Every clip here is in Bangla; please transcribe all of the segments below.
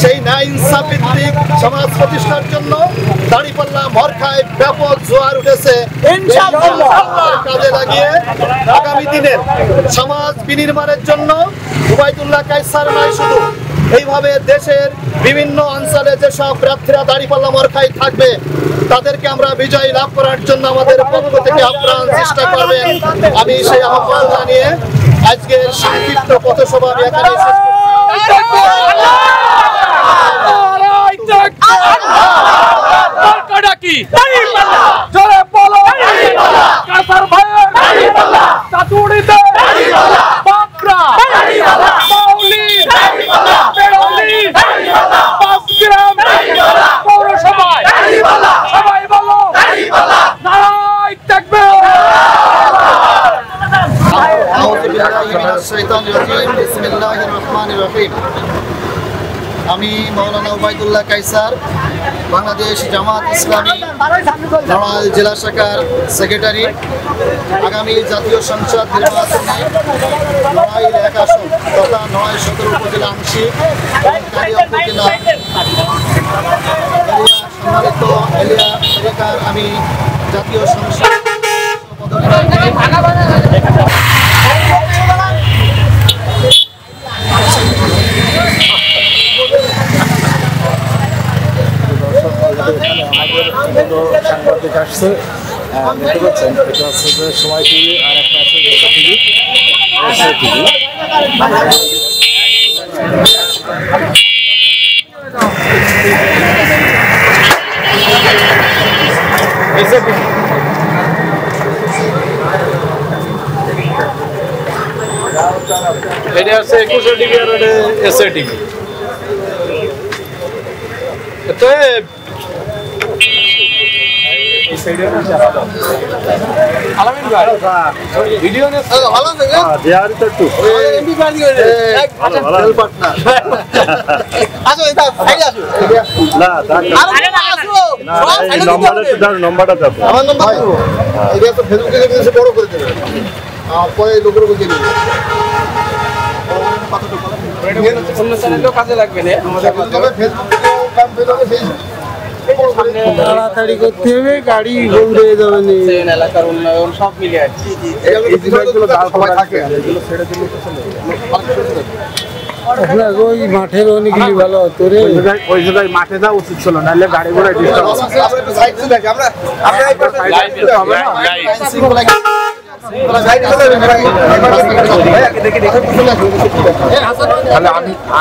সেই ন্যায় ইনসাফ ভিত্তিক সমাজ প্রতিষ্ঠার জন্য দাঁড়িপাল্লা মরখায় ব্যাপক জোয়ার উঠেছে। কাজে লাগিয়ে আগামী দিনের সমাজ বিনির্মাণের জন্য উবাইদুল্লাহ কায়সার নয়, শুধু এইভাবে দেশের বিভিন্ন অঞ্চলে যেসব প্রার্থীরা দাঁড়িপাল্লা মরখায় থাকবে তাদেরকে আমরা বিজয় লাভ করার জন্য আমাদের পক্ষ থেকে আপ্রাণ চেষ্টা করবেন। আমি সেই আহ্বান জানিয়ে আজকের সংক্ষিপ্ত পথসভা এখানে শেষ আমি মাওলানা উবাইদুল্লাহ কায়সার, বাংলাদেশ জামাত ইসলামী নড়াইল জেলা শাখার সেক্রেটারি। আগামী জাতীয় সংসদ নির্বাচনে নড়াইল 1 আসন তথা নড়াইল সদর উপজেলা আংশিক উপজেলা সম্মানিত এলিয়া এলাকার আমি জাতীয় সংসদ সাংবাদিক আসছে, দেখতে পাচ্ছেন এটা হচ্ছে যে সময় টিভি আর একটা আছে এটা আছে 21 টিভি আর এটা এসএ টিভি। তো আলামিন ভাই ভিডিও নে ভালো আছে দেয়ার তো একটু এমবি পার্টি করে ভালো পার্টনার আসো এটা সাইড আসো না আরে না আসো এই নম্বরটা দাও, নম্বরটা দাও। আমার নাম্বার তো এটা তো ফেসবুকে দেখে বড় করে দেবে, পরে লোকের উপর দিয়ে দেবে। অন্য চ্যানেলও কাজে লাগবে না আমাদের ফেসবুকে কাম পেলে ফেসবুক তাড়াতাড়ি করতে হবে, গাড়ি বন্ধ হয়ে যাবে না। এলাকার উন্নয়ন সব মিলে আর এই জিনিসগুলো সবাই থাকে, এগুলো ছেড়ে দিলে তো চলে যাবে। ওই মাঠের অনেকগুলি ভালো হতো রে, ওই জায়গায় মাঠে যাওয়া উচিত ছিল, নাহলে গাড়ি ঘোড়া ডিস্টার্ব তাহলে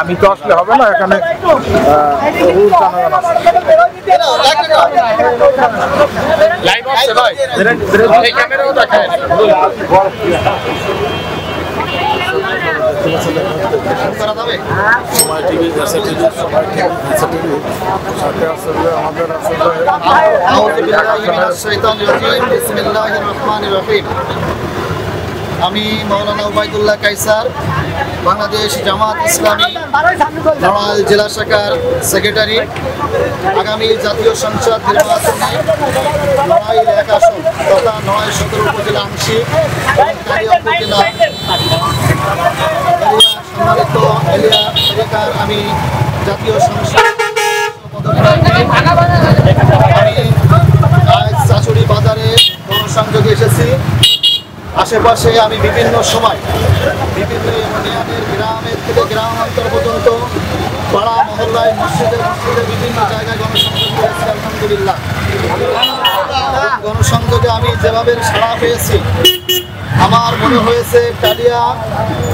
আমি তো আসলে হবে না, এখানে লাইভ আছে ভাই, এই ক্যামেরাও দেখায় সময় টিভি আছে, সময় টিভি সাথে আসলে আমাদের আসলে আমি মাওলানা উবাইদুল্লাহ কায়সার, বাংলাদেশ জামাত ইসলামী নড়াইল জেলা শাখার সেক্রেটারি। আগামী জাতীয় সংসদ নির্বাচনে নড়াইল 1 আসন তথা নড়াইল সদর উপজেলা আংশিক উপজেলা সম্মানিত এলিয়া এলাকার আমি জাতীয় সংসদ আমি আজ চাচুড়ি বাজারে গণসংযোগে এসেছি। আশেপাশে আমি বিভিন্ন সময় বিভিন্ন ইউনিয়নের গ্রামের থেকে গ্রামান্তর পর্যন্ত পাড়া মহল্লায় মসজিদে বিভিন্ন জায়গায় গণসংযোগ করেছি। আলহামদুলিল্লাহ, গণসংযোগে আমি যেভাবে সাড়া পেয়েছি আমার মনে হয়েছে কালিয়া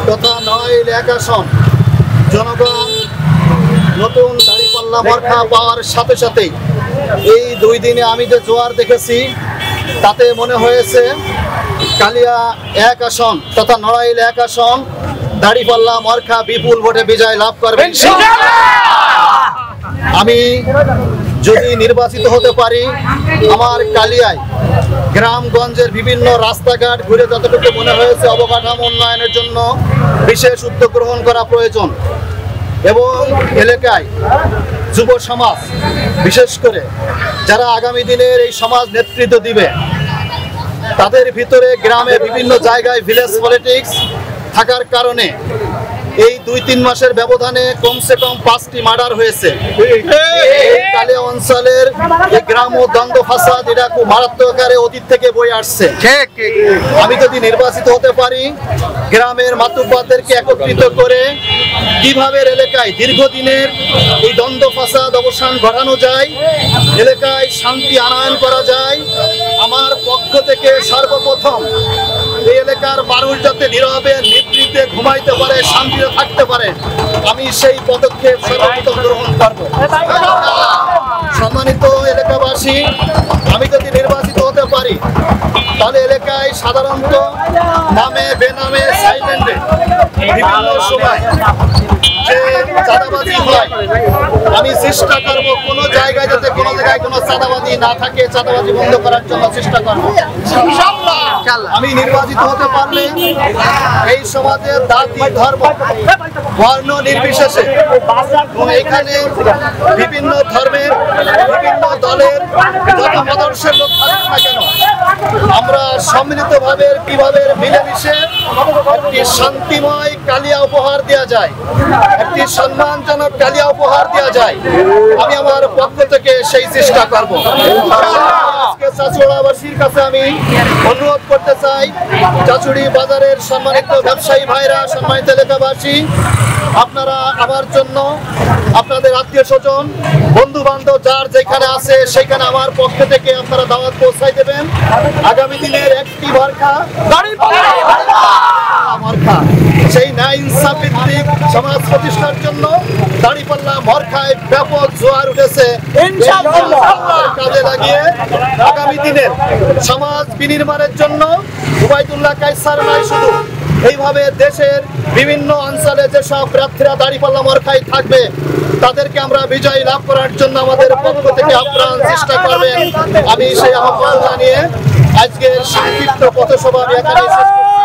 তথা নড়াইল 1 আসন জনগণ নতুন দাঁড়িপাল্লা মরখা পাওয়ার সাথে সাথেই এই 2 দিনে আমি যে জোয়ার দেখেছি তাতে মনে হয়েছে কালিয়া 1 আসন তথা নড়াইল 1 আসন দাঁড়িপাল্লা মরখা বিপুল ভোটে বিজয় লাভ করবেন। আমি যদি নির্বাচিত হতে পারি আমার কালিয়ায় গ্রামগঞ্জের বিভিন্ন রাস্তাঘাট ঘুরে যতটুকু মনে হয়েছে অবকাঠামো উন্নয়নের জন্য বিশেষ উদ্যোগ গ্রহণ করা প্রয়োজন এবং এলাকায় যুব সমাজ বিশেষ করে যারা আগামী দিনের এই সমাজ নেতৃত্ব দিবে তাদের ভিতরে গ্রামে বিভিন্ন জায়গায় ভিলেজ পলিটিক্স থাকার কারণে এই 2-3 মাসের ব্যবধানে কমসে কম 5টি মার্ডার হয়েছে। এই কালিয়া অঞ্চলের এই গ্রাম ও দ্বন্দ্ব ফাসাদ এটা খুব মারাত্মক আকারে অতীত থেকে বয়ে আসছে। আমি যদি নির্বাচিত হতে পারি, গ্রামের মাতুব্বরদেরকে একত্রিত করে কিভাবে এলাকায় দীর্ঘদিনের এই দ্বন্দ্ব ফাসাদ অবসান ঘটানো যায়, এলাকায় শান্তি আনয়ন করা যায়, আমার পক্ষ থেকে সর্বপ্রথম এই এলাকার মানুষ যাতে নীরবে নিভৃতে ঘুমাইতে পারে, শান্তিতে থাকতে পারে, আমি সেই পদক্ষেপ সর্বপ্রথম গ্রহণ করব। সম্মানিত এলাকাবাসী, আমি যদি নির্বাচিত হতে পারি তাহলে এলাকায় সাধারণত নামে বেনামে সাইলেন্টে বিভিন্ন সময় যে চাঁদাবাজি হয়, আমি চেষ্টা করব কোনো জায়গায় যাতে কোনো জায়গায় কোনো চাঁদাবাজি না থাকে, চাঁদাবাজি বন্ধ করার জন্য চেষ্টা করব। আমি নির্বাচিত হতে পারলে এই সমাজের জাতি ধর্ম বর্ণ নির্বিশেষে এখানে বিভিন্ন ধর্মের বিভিন্ন দলের যত মতাদর্শের লোক থাকুক না কেন, আমরা সম্মিলিতভাবে কিভাবে মিলেমিশে একটি শান্তিময় কালিয়া উপহার দেওয়া যায়, একটি সম্মানজনক কালিয়া উপহার দেওয়া যায়, আমি আমার পক্ষ থেকে সেই চেষ্টা করব। আজকে চাচুড়াবাসীর কাছে আমি অনুরোধ করতে চাই, চাচুড়ি বাজারের সম্মানিত ব্যবসায়ী ভাইরা, সম্মানিত এলাকাবাসী, আপনারা আমার জন্য আপনাদের আত্মীয় স্বজন বন্ধু বান্ধব যার যেখানে আছে সেখানে আমার পক্ষ থেকে আপনারা দাওয়াত পৌঁছাই দেবেন। আগামী দিনের একটি মার্কা সেই ন্যায় ইনসাফ ভিত্তিক সমাজ প্রতিষ্ঠার জন্য দাঁড়িপাল্লা মরখায় ব্যাপক জোয়ার উঠেছে। কাজে লাগিয়ে আগামী দিনের সমাজ বিনির্মাণের জন্য উবাইদুল্লাহ কায়সার নয়, শুধু এইভাবে দেশের বিভিন্ন অঞ্চলে যেসব প্রার্থীরা দাঁড়িপাল্লা মরখায় থাকবে তাদেরকে আমরা বিজয়ী লাভ করার জন্য আমাদের পক্ষ থেকে আপ্রাণ চেষ্টা করবেন। আমি সেই আহ্বান জানিয়ে আজকের সংক্ষিপ্ত পথসভা আমি এখানে শেষ করছি।